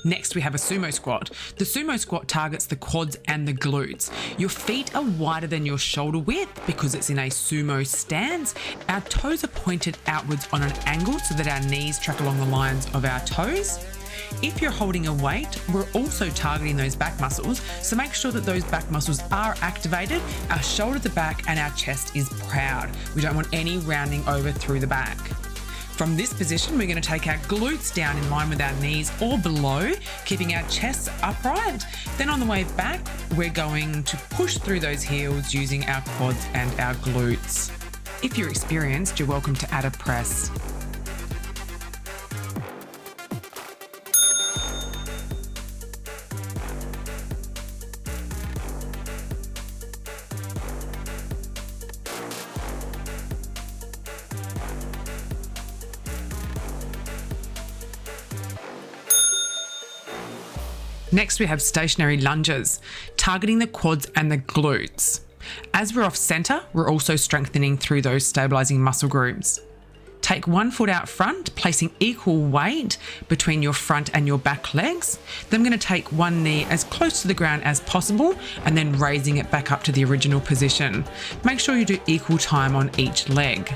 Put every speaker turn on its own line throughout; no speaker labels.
Next, we have a sumo squat. The sumo squat targets the quads and the glutes. Your feet are wider than your shoulder width because it's in a sumo stance. Our toes are pointed outwards on an angle so that our knees track along the lines of our toes. If you're holding a weight, we're also targeting those back muscles, so make sure that those back muscles are activated, our shoulders are back and our chest is proud. We don't want any rounding over through the back. From this position, we're going to take our glutes down in line with our knees or below, keeping our chests upright. Then on the way back, we're going to push through those heels using our quads and our glutes. If you're experienced, you're welcome to add a press. Next, we have stationary lunges, targeting the quads and the glutes. As we're off center, we're also strengthening through those stabilizing muscle groups. Take one foot out front, placing equal weight between your front and your back legs. Then I'm going to take one knee as close to the ground as possible and then raising it back up to the original position. Make sure you do equal time on each leg.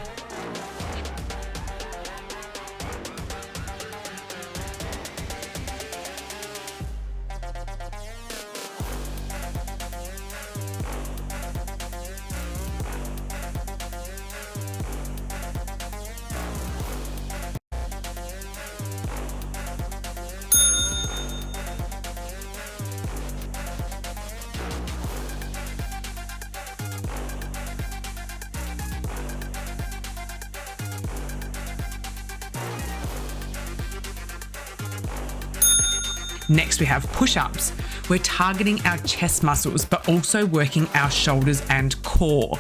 Next, we have push-ups. We're targeting our chest muscles, but also working our shoulders and core.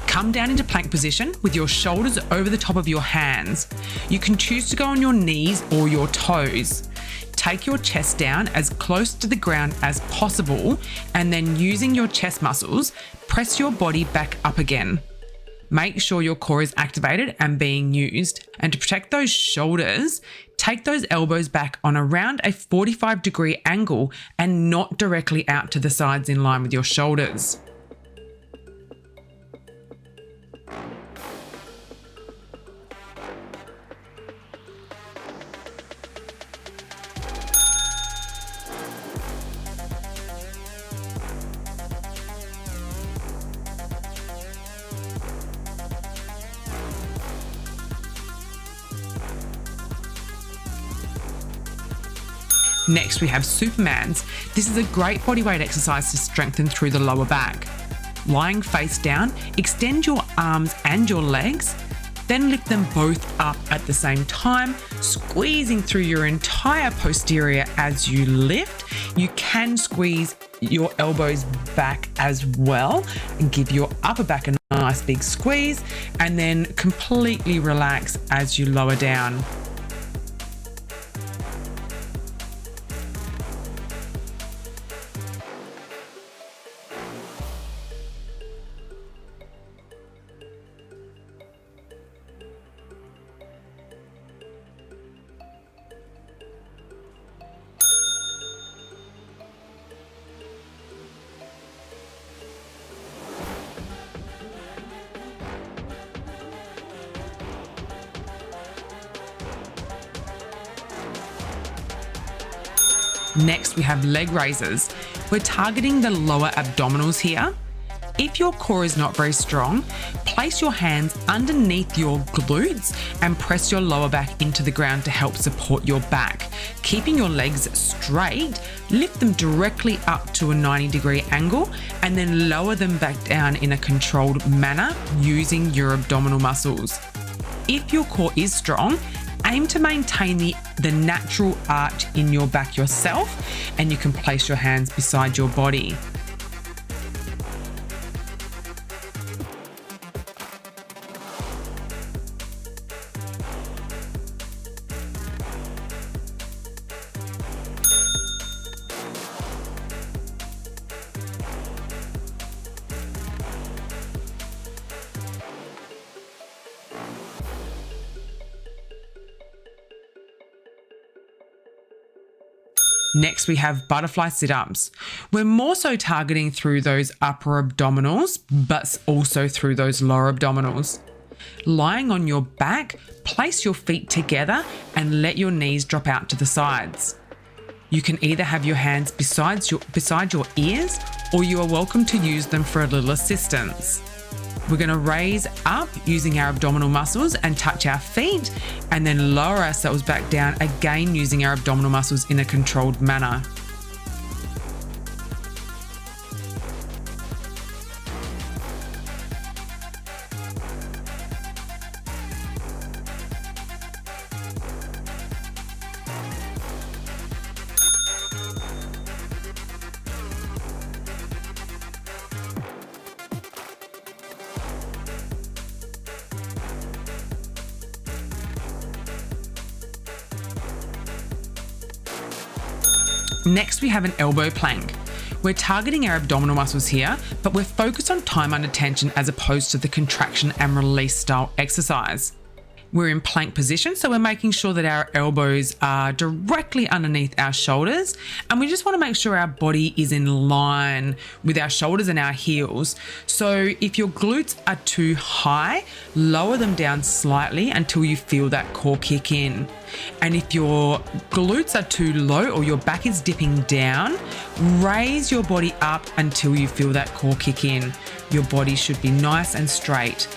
Come down into plank position with your shoulders over the top of your hands. You can choose to go on your knees or your toes. Take your chest down as close to the ground as possible, and then using your chest muscles, press your body back up again. Make sure your core is activated and being used. And to protect those shoulders, take those elbows back on around a 45-degree angle and not directly out to the sides in line with your shoulders. Next, we have Supermans. This is a great bodyweight exercise to strengthen through the lower back. Lying face down, extend your arms and your legs, then lift them both up at the same time, squeezing through your entire posterior as you lift. You can squeeze your elbows back as well and give your upper back a nice big squeeze, and then completely relax as you lower down. Next, we have leg raises. We're targeting the lower abdominals here. If your core is not very strong, place your hands underneath your glutes and press your lower back into the ground to help support your back. Keeping your legs straight, lift them directly up to a 90-degree angle and then lower them back down in a controlled manner using your abdominal muscles. If your core is strong, aim to maintain the natural arch in your back yourself, and you can place your hands beside your body. Next, we have butterfly sit-ups. We're more so targeting through those upper abdominals, but also through those lower abdominals. Lying on your back, place your feet together and let your knees drop out to the sides. You can either have your hands beside your ears, or you are welcome to use them for a little assistance. We're going to raise up using our abdominal muscles and touch our feet, and then lower ourselves back down again using our abdominal muscles in a controlled manner. Next, we have an elbow plank. We're targeting our abdominal muscles here, but we're focused on time under tension as opposed to the contraction and release style exercise. We're in plank position, so we're making sure that our elbows are directly underneath our shoulders, and we just want to make sure our body is in line with our shoulders and our heels. So if your glutes are too high, lower them down slightly until you feel that core kick in. And if your glutes are too low or your back is dipping down, raise your body up until you feel that core kick in. Your body should be nice and straight.